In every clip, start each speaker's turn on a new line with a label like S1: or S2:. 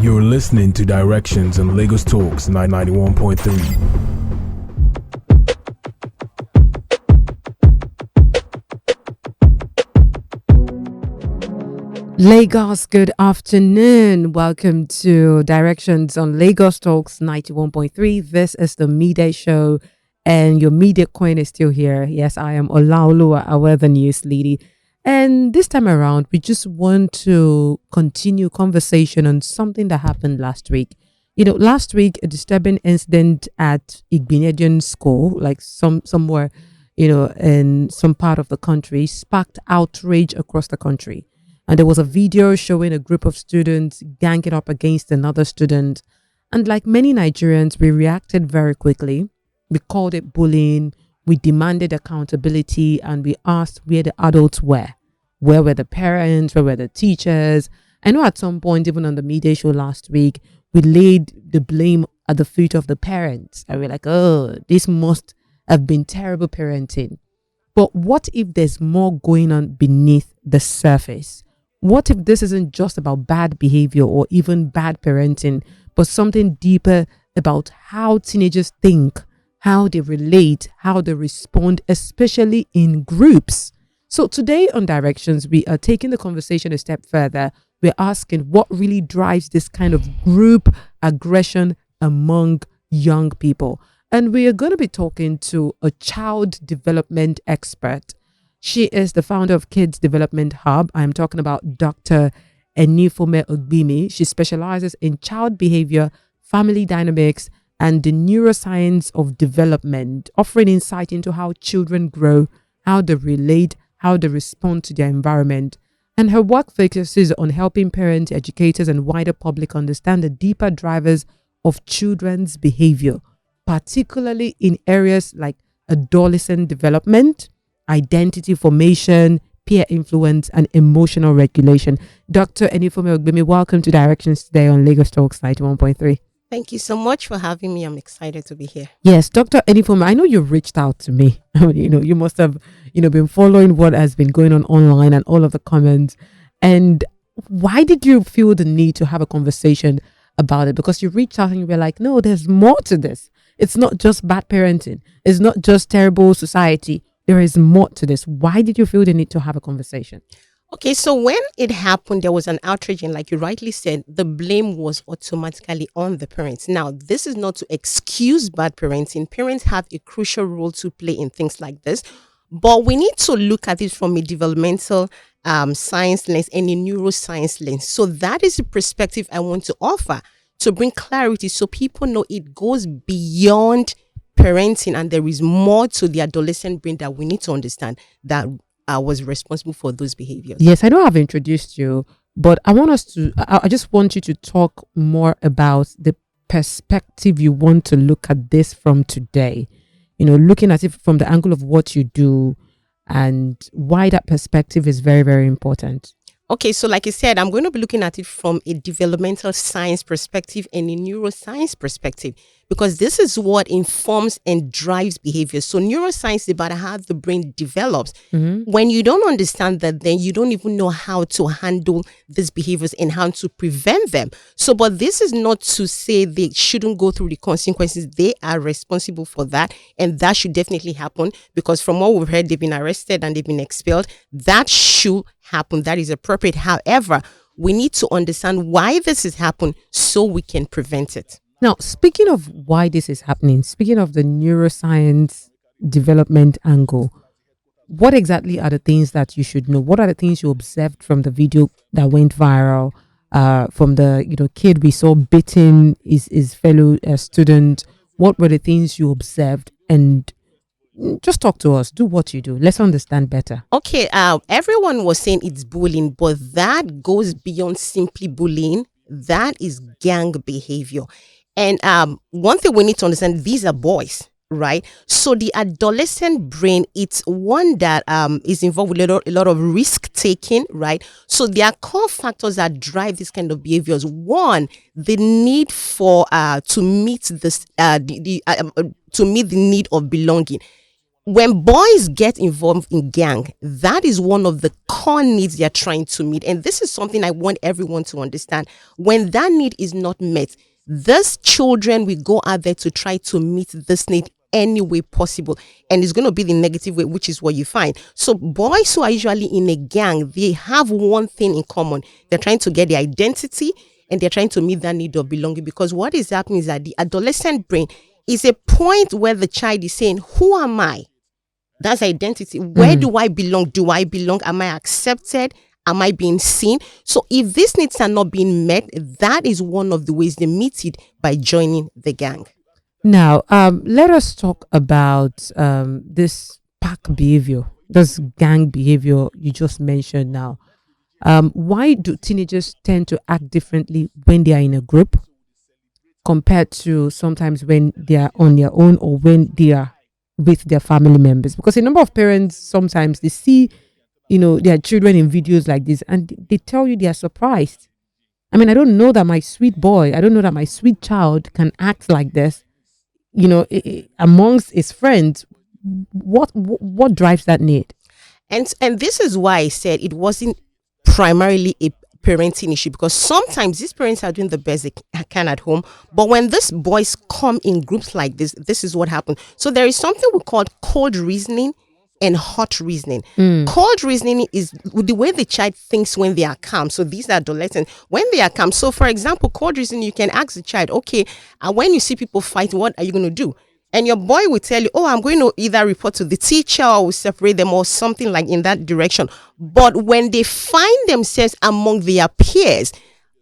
S1: You're listening to Directions on Lagos Talks 991.3.
S2: Lagos, good afternoon. Welcome to Directions on Lagos Talks 91.3. This is the midday show, and your media queen is still here. Yes, I am Olaoluwa, our the news lady. And this time around, we just want to continue conversation on something that happened last week. Last week, a disturbing incident at Igbinedian school, like somewhere, in some part of the country, sparked outrage across the country. And there was a video showing a group of students ganging up against another student. And like many Nigerians, we reacted very quickly. We called it bullying. We demanded accountability, and we asked where the adults were. Where were the parents? Where were the teachers? I know at some point, even on the media show last week, we laid the blame at the feet of the parents. And we're like, oh, this must have been terrible parenting. But what if there's more going on beneath the surface? What if this isn't just about bad behavior or even bad parenting, but something deeper about how teenagers think, how they relate, how they respond, especially in groups? So today on Directions, we are taking the conversation a step further. We're asking what really drives this kind of group aggression among young people. And we are going to be talking to a child development expert. She is the founder of Kids Development Hub. I'm talking about Dr. Enifome Ogbimi. She specializes in child behavior, family dynamics, and the neuroscience of development, offering insight into how children grow, how they relate, how they respond to their environment. And her work focuses on helping parents, educators, and wider public understand the deeper drivers of children's behavior, particularly in areas like adolescent development, identity formation, peer influence, and emotional regulation. Dr. Enifome Ogbimi, welcome to Directions today on Lagos Talks 91.3.
S3: Thank you so much for having me. I'm excited to be here.
S2: Yes, Dr. Enifome, I know you've reached out to me. You must have, been following what has been going on online and all of the comments. And why did you feel the need to have a conversation about it? Because you reached out and you were like, no, there's more to this. It's not just bad parenting. It's not just terrible society. There is more to this. Why did you feel the need to have a conversation?
S3: Okay, so when it happened, there was an outrage, and like you rightly said, the blame was automatically on the parents. Now, this is not to excuse bad parenting. Parents have a crucial role to play in things like this, but we need to look at it from a developmental science lens and a neuroscience lens. So that is the perspective I want to offer to bring clarity so people know it goes beyond parenting and there is more to the adolescent brain that we need to understand that was responsible for those behaviors.
S2: Yes, I know I've introduced you, but I just want you to talk more about the perspective you want to look at this from today. Looking at it from the angle of what you do and why that perspective is very, very important.
S3: Okay, so like I said, I'm going to be looking at it from a developmental science perspective and a neuroscience perspective, because this is what informs and drives behavior. So neuroscience is about how the brain develops. Mm-hmm. When you don't understand that, then you don't even know how to handle these behaviors and how to prevent them. So, but this is not to say they shouldn't go through the consequences. They are responsible for that. And that should definitely happen, because from what we've heard, they've been arrested and they've been expelled. That should happen. That is appropriate. However, we need to understand why this is happening so we can prevent it.
S2: Now, speaking of why this is happening, speaking of the neuroscience development angle, what exactly are the things that you should know? What are the things you observed from the video that went viral, from the kid we saw beating his fellow student? What were the things you observed? And just talk to us. Do what you do. Let's understand better.
S3: Okay. Everyone was saying it's bullying, but that goes beyond simply bullying. That is gang behavior. And one thing we need to understand, these are boys, right? So the adolescent brain, it's one that is involved with a lot of risk taking, right? So there are core factors that drive this kind of behaviors. One, the need for to meet this to meet the need of belonging. when boys get involved in gang, that is one of the core needs they're trying to meet. And this is something I want everyone to understand. When that need is not met, these children will go out there to try to meet this need any way possible. And it's going to be the negative way, which is what you find. So boys who are usually in a gang, they have one thing in common. They're trying to get their identity and they're trying to meet that need of belonging. Because what is happening is that the adolescent brain is a point where the child is saying, who am I? That's identity. Where do I belong? Do I belong? Am I accepted? Am I being seen? So if these needs are not being met, that is one of the ways they meet it, by joining the gang.
S2: Now, let us talk about this pack behavior, this gang behavior you just mentioned now. Why do teenagers tend to act differently when they are in a group compared to sometimes when they are on their own or when they are with their family members? Because a number of parents sometimes they see, their children in videos like this and they tell you they are surprised. I mean, I don't know that my sweet boy, I don't know that my sweet child can act like this, amongst his friends. What drives that need?
S3: And this is why I said it wasn't primarily a parenting issue, because sometimes these parents are doing the best they can at home, but when these boys come in groups like this is what happens. So there is something we call cold reasoning and hot reasoning. Cold reasoning is the way the child thinks when they are calm. So these are adolescents when they are calm. So for example, cold reasoning, you can ask the child, okay, when you see people fighting, what are you going to do? And your boy will tell you, oh, I'm going to either report to the teacher or will separate them or something like in that direction. But when they find themselves among their peers,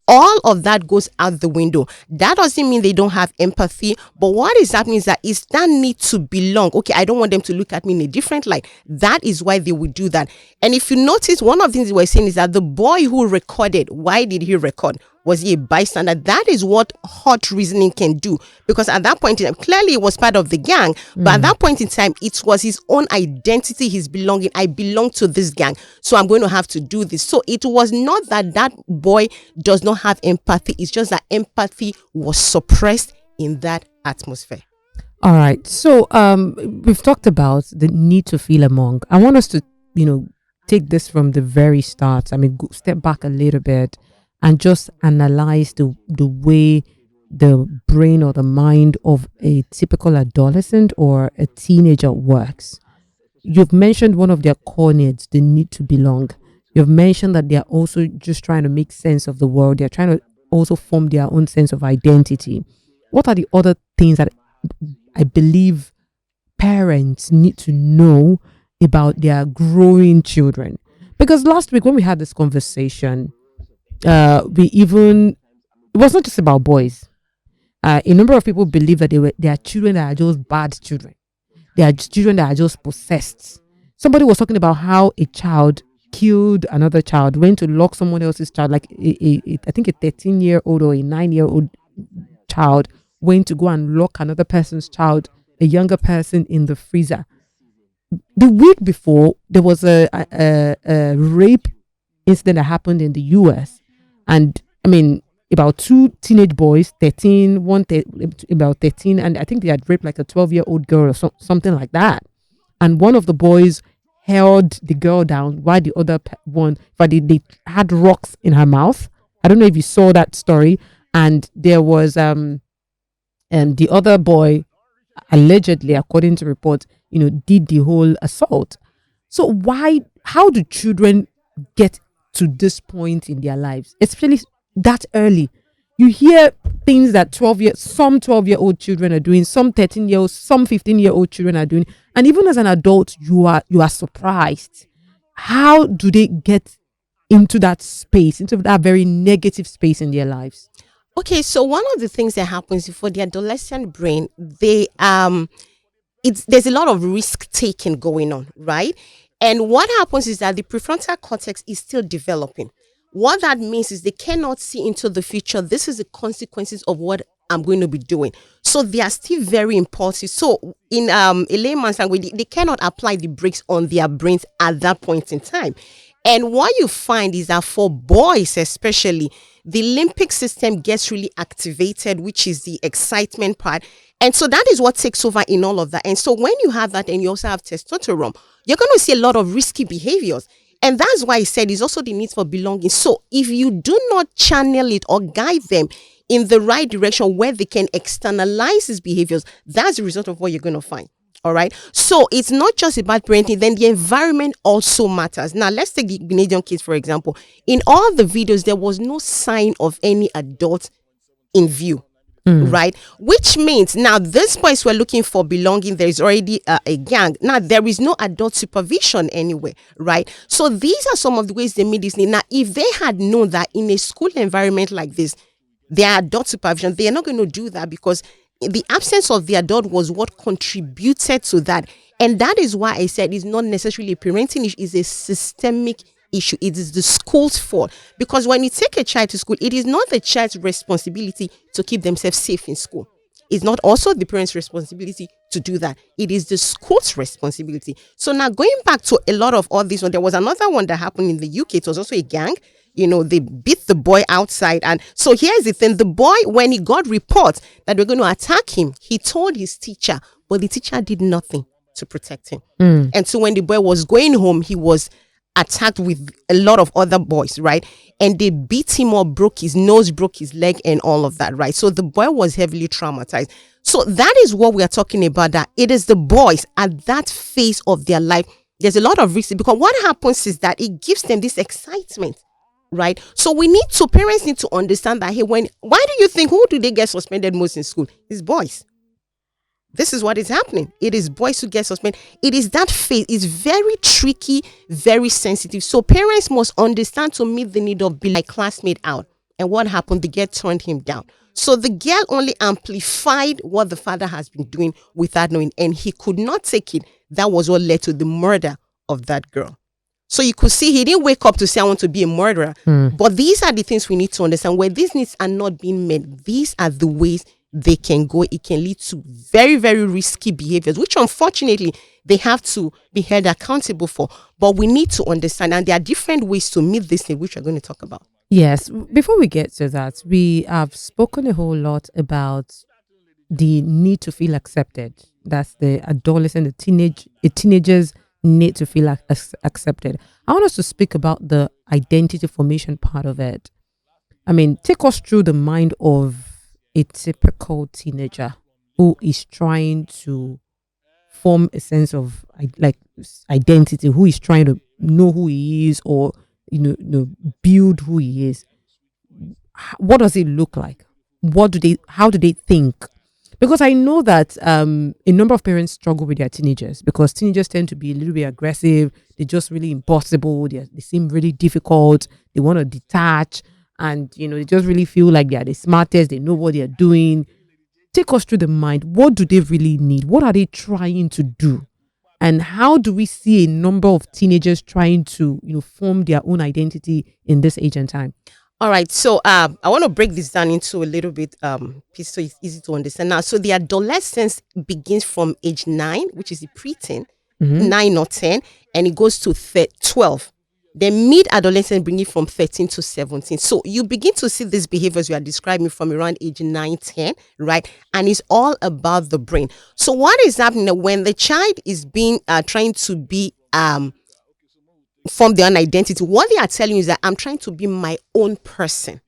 S3: all of that goes out the window. That doesn't mean they don't have empathy, but what is happening is that need to belong. Okay, I don't want them to look at me in a different light. That is why they would do that. And if you notice, one of the things we're saying is that the boy who recorded, why did he record? Was he a bystander? That is what hot reasoning can do. Because at that point in time, clearly it was part of the gang, but at that point in time, it was his own identity, his belonging. I belong to this gang, so I'm going to have to do this. So it was not that boy does not have empathy. It's just that empathy was suppressed in that atmosphere.
S2: All right. So we've talked about the need to feel among. I want us to, take this from the very start. I mean, step back a little bit and just analyze the way the brain or the mind of a typical adolescent or a teenager works. You've mentioned one of their core needs, the need to belong. You've mentioned that they're also just trying to make sense of the world. They're trying to also form their own sense of identity. What are the other things that I believe parents need to know about their growing children? Because last week when we had this conversation, it was not just about boys. A number of people believe that they are children that are just bad children. They are children that are just possessed. Somebody was talking about how a child killed another child, went to lock someone else's child, like I think a 13-year-old or a 9-year-old child went to go and lock another person's child, a younger person, in the freezer. The week before, there was a rape incident that happened in the US. And I mean, about two teenage boys, 13, about 13, and I think they had raped like a 12-year-old girl or something like that. And one of the boys held the girl down while the other one, but they had rocks in her mouth. I don't know if you saw that story. And there was the other boy, allegedly, according to reports, did the whole assault. So how do children get to this point in their lives, especially that early? You hear things that some 12-year-old children are doing, some 13-year-olds, some 15-year-old children are doing, and even as an adult, you are surprised. How do they get into that space, into that very negative space in their lives?
S3: Okay, so one of the things that happens for the adolescent brain, there's a lot of risk taking going on, right? And what happens is that the prefrontal cortex is still developing. What that means is they cannot see into the future. This is the consequences of what I'm going to be doing. So they are still very impulsive. So in a layman's language, they cannot apply the brakes on their brains at that point in time. And what you find is that for boys especially, the limbic system gets really activated, which is the excitement part. And so that is what takes over in all of that. And so when you have that and you also have testosterone, you're going to see a lot of risky behaviors. And that's why I said it's also the need for belonging. So if you do not channel it or guide them in the right direction where they can externalize these behaviors, that's the result of what you're going to find. All right. So it's not just about parenting, then the environment also matters. Now, let's take the Ghanaian kids, for example. In all the videos, there was no sign of any adult in view. Right, which means now these boys were looking for belonging. There is already a gang. Now there is no adult supervision anywhere, right? So these are some of the ways they made this need. Now, if they had known that in a school environment like this, there are adult supervision, they are not going to do that, because the absence of the adult was what contributed to that. And that is why I said it's not necessarily a parenting issue, it's a systemic issue. It is the school's fault, because when you take a child to school, it is not the child's responsibility to keep themselves safe in school. It's not also the parents' responsibility to do that. It is the school's responsibility. So now going back to a lot of all these, there was another one that happened in the UK. It was also a gang. They beat the boy outside. And so here's the thing. The boy, when he got reports that we're going to attack him, he told his teacher, but the teacher did nothing to protect him. And so when the boy was going home, he was attacked with a lot of other boys, right? And they beat him up, broke his nose, broke his leg, and all of that, right? So the boy was heavily traumatized. So that is what we are talking about, that it is the boys at that phase of their life. There's a lot of risk, because what happens is that it gives them this excitement, right? So parents need to understand that, hey, why do you think, who do they get suspended most in school? It's boys. This is what is happening. It is boys who get suspended. It is that phase. It's very tricky, very sensitive. So parents must understand to meet the need of being like classmate out. And what happened? The girl turned him down. So the girl only amplified what the father has been doing without knowing. And he could not take it. That was what led to the murder of that girl. So you could see he didn't wake up to say, I want to be a murderer. But these are the things we need to understand. Where these needs are not being met, these are the ways they can go. It can lead to very, very risky behaviors, which unfortunately they have to be held accountable for. But we need to understand, and there are different ways to meet this thing, which we're going to talk about.
S2: Yes. Before we get to that, we have spoken a whole lot about the need to feel accepted. That's the adolescent, the teenagers need to feel accepted. I want us to speak about the identity formation part of it. I mean, take us through the mind of a typical teenager who is trying to form a sense of identity, who is trying to know who he is, or build who he is. What does it look like? How do they think? Because I know that a number of parents struggle with their teenagers, because teenagers tend to be a little bit aggressive. They're just really impossible. They seem really difficult. They want to detach. And, they just really feel like they are the smartest. They know what they are doing. Take us through the mind. What do they really need? What are they trying to do? And how do we see a number of teenagers trying to, form their own identity in this age and time?
S3: All right. So I want to break this down into a little bit piece so it's easy to understand now. So the adolescence begins from age 9, which is the preteen, 9 or 10, and it goes to 12. Then mid-adolescent bring it from 13 to 17. So you begin to see these behaviors we are describing from around age 9, 10, right? And it's all about the brain. So what is happening when the child is being trying to be form their own identity? What they are telling you is that I'm trying to be my own person,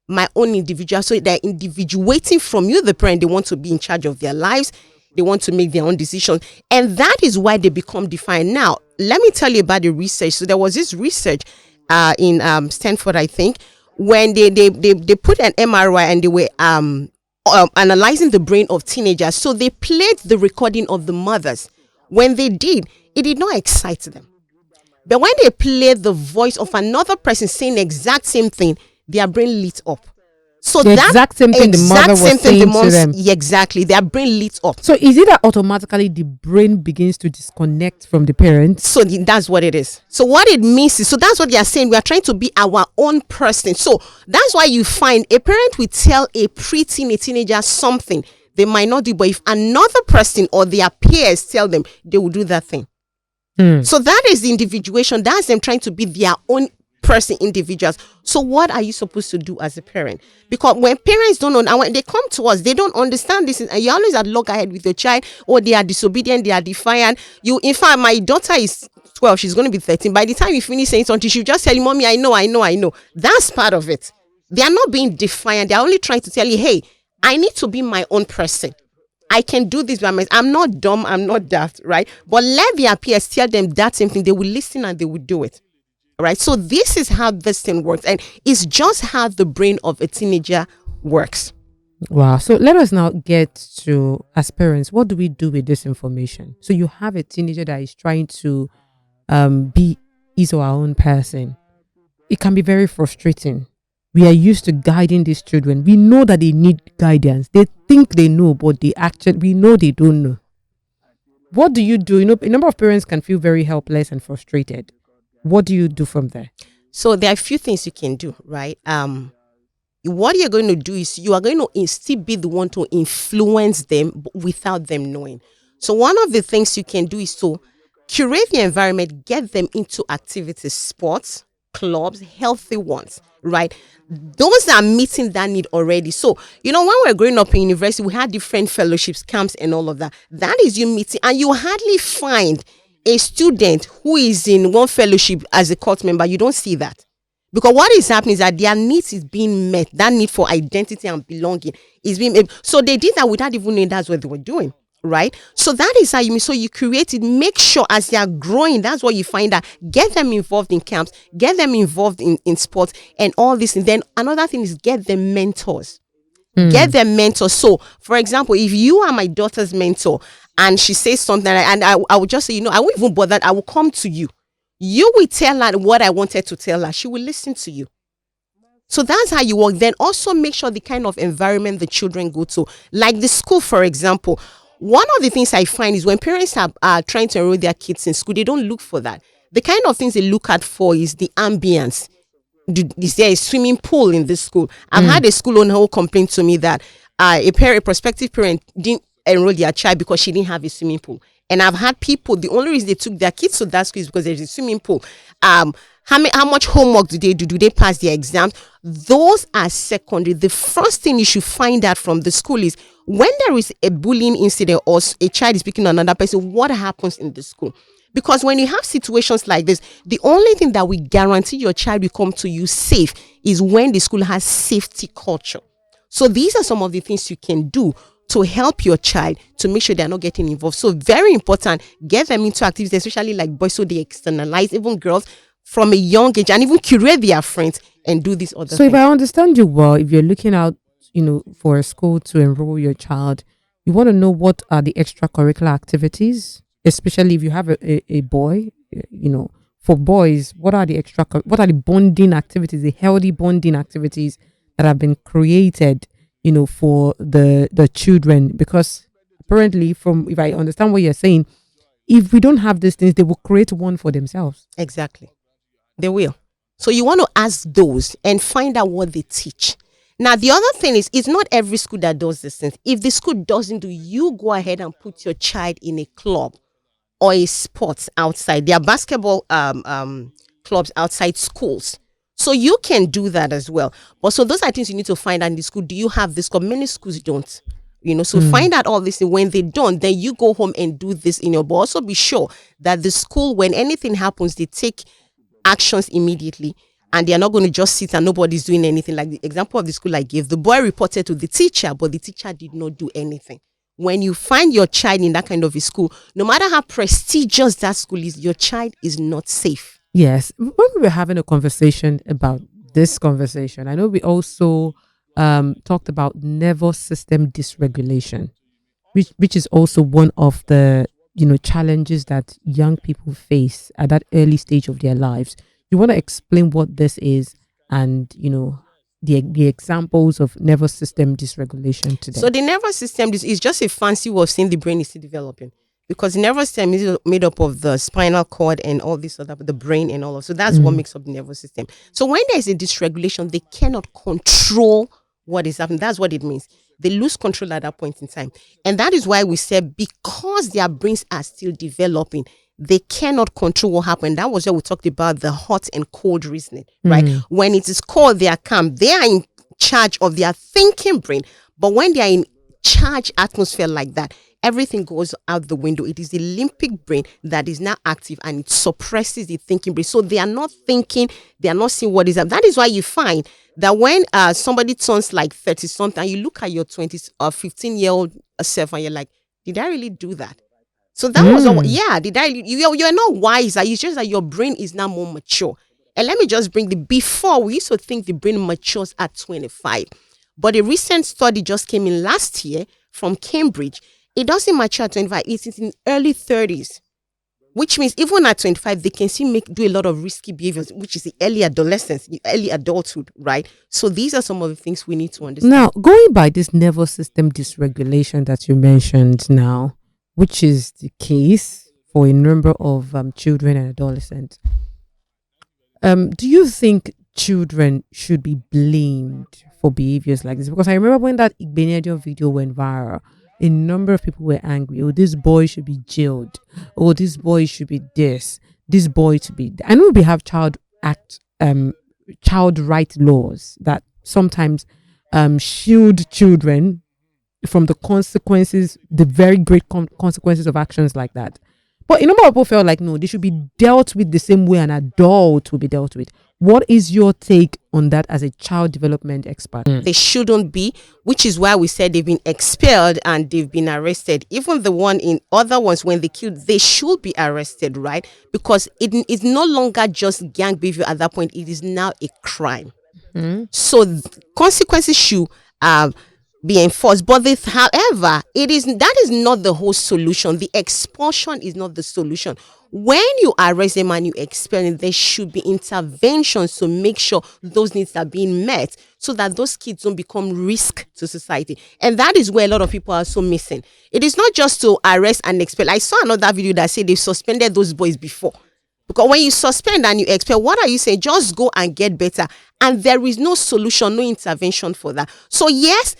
S3: my own individual. So they're individuating from you, the parent. They want to be in charge of their lives. They want to make their own decisions. And that is why they become defined. Now, let me tell you about the research. So there was this research in Stanford, I think, when they put an MRI and they were analyzing the brain of teenagers. So they played the recording of the mothers. When they did, it did not excite them. But when they played the voice of another person saying the exact same thing, their brain lit up. So
S2: the exact same thing the mother was saying to them.
S3: Exactly. Their brain lit up.
S2: So is it that automatically the brain begins to disconnect from the parents?
S3: So that's what it is. So what it means is, so that's what they are saying. We are trying to be our own person. So that's why you find a parent will tell a preteen, a teenager something they might not do. But if another person or their peers tell them, they will do that thing. So that is the individuation. That's them trying to be their own person individuals. So what are you supposed to do as a parent? Because when parents don't know, and when they come to us, they don't understand this, and you always at loggerhead with your child, or they are disobedient, they are defiant. You, in fact, my daughter is 12, she's going to be 13. By the time you finish saying something, she'll just tell you, mommy, I know. That's part of it. They are not being defiant. They're only trying to tell you, hey, I need to be my own person. I can do this by myself. I'm not dumb. I'm not daft, right? But let their peers tell them that same thing. They will listen and they will do it. Right. So this is how this thing works. And it's just how the brain of a teenager works.
S2: Wow. So let us now get to, as parents, what do we do with this information? So you have a teenager that is trying to be his or our own person. It can be very frustrating. We are used to guiding these children. We know that they need guidance. They think they know, but we know they don't know. What do you do? You know, a number of parents can feel very helpless and frustrated. What do you do from there?
S3: So there are a few things you can do, right? What you're going to do is you are going to still be the one to influence them without them knowing. So one of the things you can do is to curate the environment, get them into activities, sports, clubs, healthy ones, right? Those are meeting that need already. So, you know, when we're growing up in university, we had different fellowships, camps, and all of that. That is you meeting, and you hardly find a student who is in one fellowship as a cult member. You don't see that. Because what is happening is that their needs is being met. That need for identity and belonging is being met. So they did that without even knowing that's what they were doing. Right? So that is how you mean. So you create it, make sure as they are growing, that's what you find out. Get them involved in camps, get them involved in sports and all this. And then another thing is get them mentors. Get them mentors. So, for example, if you are my daughter's mentor and she says something, and I would just say, you know, I won't even bother. I will come to you. You will tell her what I wanted to tell her. She will listen to you. So that's how you work. Then also make sure the kind of environment the children go to, like the school, for example. One of the things I find is when parents are trying to enroll their kids in school, they don't look for that. The kind of things they look at for is the ambience. Is there a swimming pool in this school? I've had a school owner who complained to me that a prospective parent didn't enroll their child because she didn't have a swimming pool. And I've had people, the only reason they took their kids to that school is because there's a swimming pool. How much homework do they do? Do they pass their exams? Those are secondary. The first thing you should find out from the school is when there is a bullying incident or a child is picking on another person, what happens in the school? Because when you have situations like this, the only thing that will guarantee your child will come to you safe is when the school has safety culture. So these are some of the things you can do to help your child to make sure they're not getting involved. So very important, get them into activities, especially like boys, so they externalize, even girls from a young age, and even curate their friends and do this other thing.
S2: So if I understand you well, if you're looking out, you know, for a school to enroll your child, you want to know what are the extracurricular activities, especially if you have a boy, you know, for boys, what are the bonding activities, the healthy bonding activities that have been created, you know, for the children? Because apparently, from, if I understand what you're saying, if we don't have these things, they will create one for themselves.
S3: Exactly. They will. So you want to ask those and find out what they teach. Now, the other thing is, it's not every school that does this thing. If the school doesn't do, you go ahead and put your child in a club or a sports outside. There are basketball clubs outside schools. So you can do that as well. But so those are things you need to find out in the school. Do you have this club? Many schools don't. You know, so find out all this. And when they don't, then you go home and do this in your, but also be sure that the school, when anything happens, they take actions immediately. And they are not going to just sit and nobody's doing anything. Like the example of the school I gave, the boy reported to the teacher, but the teacher did not do anything. When you find your child in that kind of a school, no matter how prestigious that school is, your child is not safe.
S2: Yes. When we were having a conversation about this conversation, I know we also talked about nervous system dysregulation, which is also one of the, you know, challenges that young people face at that early stage of their lives. You want to explain what this is and, you know, the examples of nervous system dysregulation today.
S3: So the nervous system is just a fancy way of saying the brain is still developing, because the nervous system is made up of the spinal cord and all this other, the brain and all of. So that's what makes up the nervous system. So when there is a dysregulation, they cannot control what is happening. That's what it means. They lose control at that point in time. And that is why we said, because their brains are still developing, they cannot control what happened. That was what we talked about, the hot and cold reasoning, right? When it is cold, they are calm. They are in charge of their thinking brain. But when they are in charged atmosphere like that, everything goes out the window. It is the limbic brain that is now active and it suppresses the thinking brain. So they are not thinking, they are not seeing what is up. That is why you find that when somebody turns like 30 something, you look at your 20s or 15-year-old self and you're like, did I really do that? So that was all. Yeah, you're not wiser. It's just that your brain is now more mature. And let me just bring before we used to think the brain matures at 25. But a recent study just came in last year from Cambridge. It doesn't mature at 25. It's in early 30s, which means even at 25, they can still do a lot of risky behaviors, which is the early adolescence, the early adulthood, right? So these are some of the things we need to understand.
S2: Now, going by this nervous system dysregulation that you mentioned now, which is the case for a number of children and adolescents, do you think children should be blamed for behaviors like this? Because I remember when that Igbenedion video went viral, a number of people were angry. Oh, this boy should be jailed. Oh, this boy should be this boy to be. I know we have child right laws that sometimes shield children from the consequences, the very great consequences of actions like that. But a number of people felt like, no, they should be dealt with the same way an adult will be dealt with. What is your take on that as a child development expert?
S3: They shouldn't be, which is why we said they've been expelled and they've been arrested. Even the one in other ones, when they killed, they should be arrested, right? Because it is no longer just gang behavior at that point. It is now a crime. So consequences should be enforced. But however, that is not the whole solution. The expulsion is not the solution. When you arrest them and you expel them, there should be interventions to make sure those needs are being met so that those kids don't become risk to society. And that is where a lot of people are so missing. It is not just to arrest and expel. I saw another video that said they suspended those boys before. Because when you suspend and you expel, what are you saying? Just go and get better. And there is no solution, no intervention for that. So yes,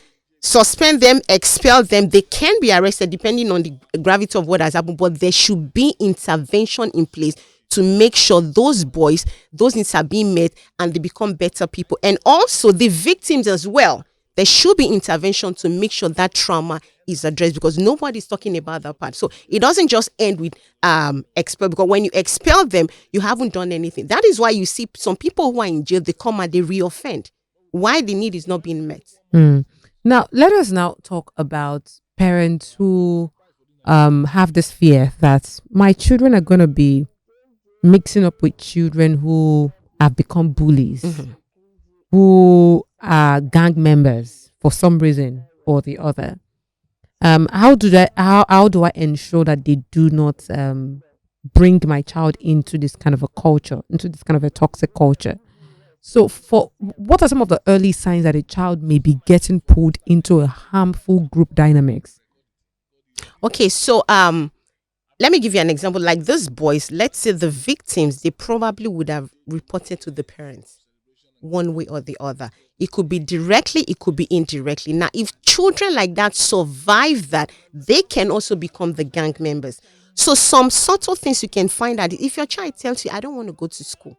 S3: suspend them, expel them. They can be arrested depending on the gravity of what has happened, but there should be intervention in place to make sure those boys, those needs are being met and they become better people. And also the victims as well. There should be intervention to make sure that trauma is addressed, because nobody's talking about that part. So it doesn't just end with expel, because when you expel them, you haven't done anything. That is why you see some people who are in jail, they come and they reoffend. Why the need is not being met.
S2: Now, let us now talk about parents who have this fear that my children are going to be mixing up with children who have become bullies, who are gang members for some reason or the other. How do I ensure that they do not bring my child into this kind of a culture, into this kind of a toxic culture? So what are some of the early signs that a child may be getting pulled into a harmful group dynamics?
S3: Okay, so let me give you an example. Like those boys, let's say the victims, they probably would have reported to the parents one way or the other. It could be directly, it could be indirectly. Now, if children like that survive that, they can also become the gang members. So some subtle things you can find out. If your child tells you, I don't want to go to school,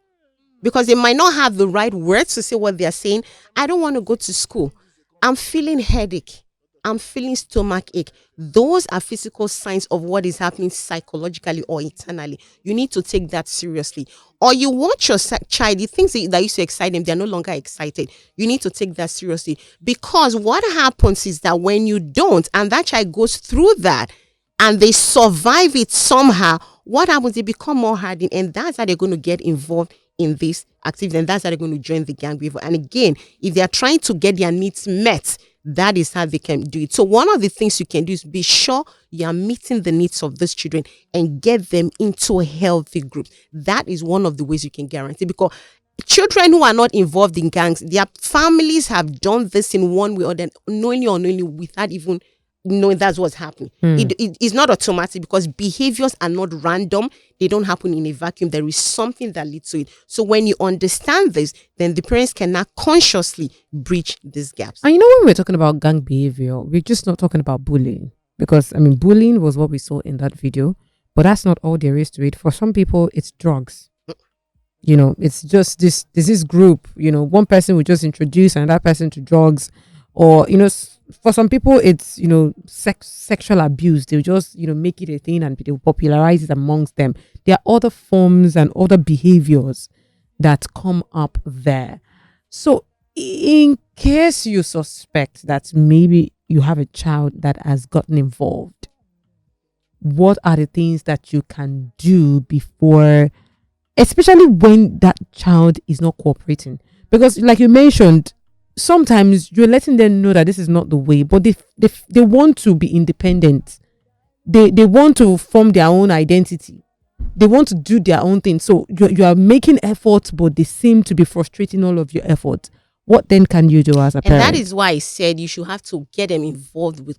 S3: because they might not have the right words to say what they're saying. I don't want to go to school. I'm feeling headache. I'm feeling stomach ache. Those are physical signs of what is happening psychologically or internally. You need to take that seriously. Or you watch your child, the things that used to excite them, they're no longer excited. You need to take that seriously. Because what happens is that when you don't, and that child goes through that, and they survive it somehow, what happens? They become more hardened, and that's how they're going to get involved in this activity, and that's how they're going to join the gang behavior. And again, if they're trying to get their needs met, that is how they can do it. So one of the things you can do is be sure you are meeting the needs of these children and get them into a healthy group. That is one of the ways you can guarantee, because children who are not involved in gangs, their families have done this in one way or then, knowingly or unknowingly, without even knowing that's what's happening. It is not automatic, because behaviors are not random. They don't happen in a vacuum. There is something that leads to it. So when you understand this, then the parents can now consciously breach these gaps.
S2: And you know, when we're talking about gang behavior, we're just not talking about bullying, because I mean, bullying was what we saw in that video. But that's not all there is to it. For some people, it's drugs. You know, it's just this group. You know, one person will just introduce another person to drugs, or for some people, it's sexual abuse. They'll just make it a thing and they'll popularize it amongst them. There are other forms and other behaviors that come up there. So, in case you suspect that maybe you have a child that has gotten involved, what are the things that you can do before, especially when that child is not cooperating? Because, like you mentioned, sometimes you're letting them know that this is not the way, but they want to be independent. They want to form their own identity. They want to do their own thing. So you are making efforts, but they seem to be frustrating all of your efforts. What then can you do as a parent?
S3: And that is why I said you should have to get them involved with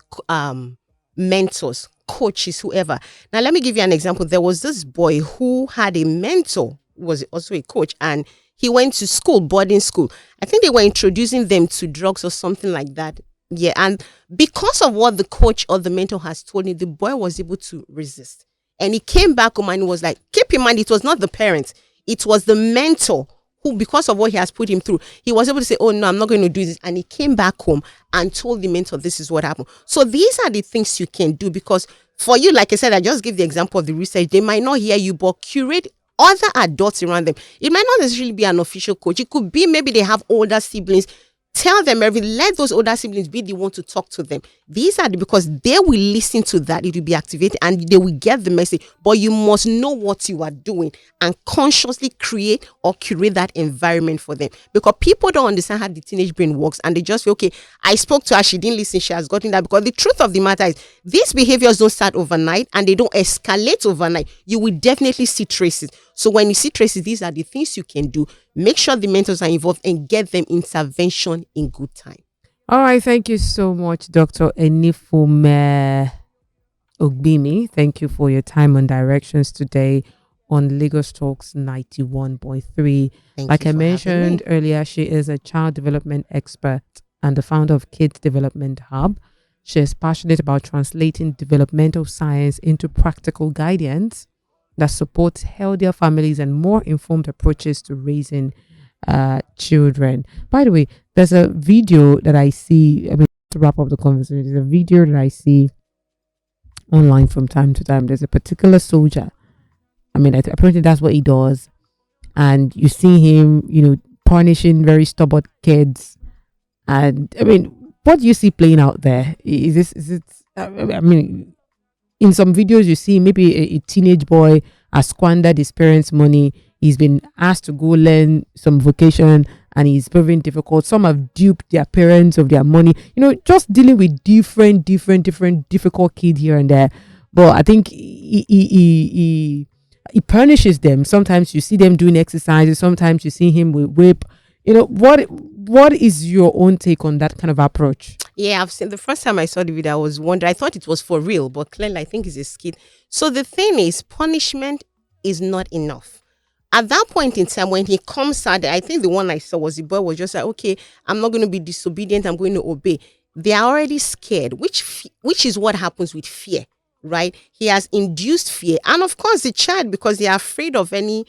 S3: mentors, coaches, whoever. Now, let me give you an example. There was this boy who had a mentor, who was also a coach, and he went to school, boarding school. I think they were introducing them to drugs or something like that. Yeah, and because of what the coach or the mentor has told him, the boy was able to resist. And he came back home and he was like, keep in mind, it was not the parents. It was the mentor who, because of what he has put him through, he was able to say, oh, no, I'm not going to do this. And he came back home and told the mentor, this is what happened. So these are the things you can do, because for you, like I said, I just give the example of the research. They might not hear you, but curate other adults around them. It might not necessarily be an official coach. It could be maybe they have older siblings. Tell them let those older siblings be the one to talk to them. These are because they will listen to that. It will be activated and they will get the message. But you must know what you are doing and consciously create or curate that environment for them. Because people don't understand how the teenage brain works and they just feel, okay, I spoke to her, she didn't listen, she has gotten that. Because the truth of the matter is these behaviors don't start overnight and they don't escalate overnight. You will definitely see traces. So when you see traces, these are the things you can do. Make sure the mentors are involved and get them intervention in good time.
S2: All right. Thank you so much, Dr. Enifome Ogbimi. Thank you for your time on Directions today on Lagos Talks 91.3. Like I mentioned earlier, she is a child development expert and the founder of Kids Development Hub. She is passionate about translating developmental science into practical guidance that supports healthier families and more informed approaches to raising children. By the way, there's a video that I see, to wrap up the conversation, there's a video that I see online from time to time. There's a particular soldier. Apparently that's what he does. And you see him, punishing very stubborn kids. And, what do you see playing out there? Is it, in some videos you see maybe a teenage boy has squandered his parents' money. He's been asked to go learn some vocation and he's proving difficult. Some have duped their parents of their money. Just dealing with different difficult kids here and there. But I think he punishes them. Sometimes you see them doing exercises. Sometimes you see him with whip. What is your own take on that kind of approach?
S3: Yeah, I've seen the first time I saw the video, I was wondering, I thought it was for real, but clearly I think it's a skit. So the thing is, punishment is not enough. At that point in time, when he comes out, I think the one I saw was the boy was just like, okay, I'm not going to be disobedient, I'm going to obey. They are already scared, which is what happens with fear, right? He has induced fear. And of course, the child, because they are afraid of any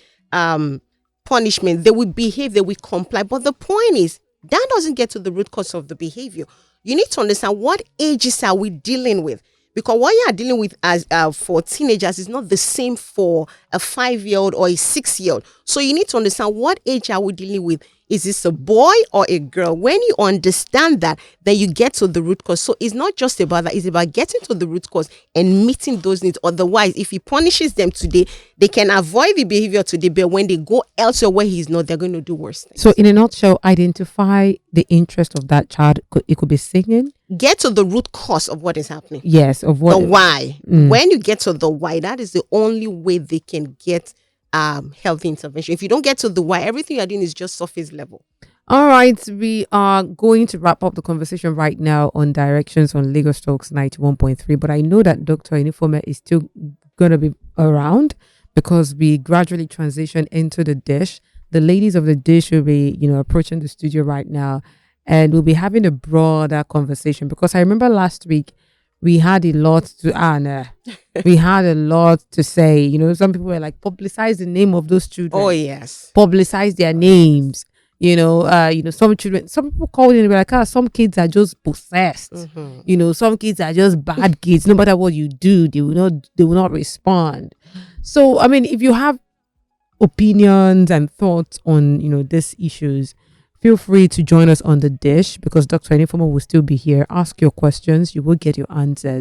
S3: punishment, they will behave, they will comply. But the point is, that doesn't get to the root cause of the behavior. You need to understand what ages are we dealing with. Because what you are dealing with as for teenagers is not the same for a 5-year-old or a 6-year-old. So you need to understand what age are we dealing with. Is this a boy or a girl? When you understand that, then you get to the root cause. So it's not just about that. It's about getting to the root cause and meeting those needs. Otherwise, if he punishes them today, they can avoid the behavior today. But when they go elsewhere where he's not, they're going to do worse things.
S2: So in a nutshell, identify the interest of that child. It could be singing.
S3: Get to the root cause of what is happening.
S2: Yes, of what.
S3: The why. When you get to the why, that is the only way they can get healthy intervention. If you don't get to the why, everything you're doing is just surface level.
S2: All right, we are going to wrap up the conversation right now on Directions on Lagos Talks 91.3. But I know that Dr. Enifome is still going to be around because we gradually transition into the dish. The ladies of the dish will be, approaching the studio right now, and we'll be having a broader conversation because I remember last week we had a lot to honor. We had a lot to say. You know, some people were like, publicize the name of those children.
S3: Oh yes.
S2: Publicize their names. Some children, some people call it and be like, some kids are just possessed. Some kids are just bad kids. No matter what you do, they will not respond. So, I mean, if you have opinions and thoughts on, these issues, feel free to join us on the dish, because Dr. Enifome will still be here. Ask your questions. You will get your answers.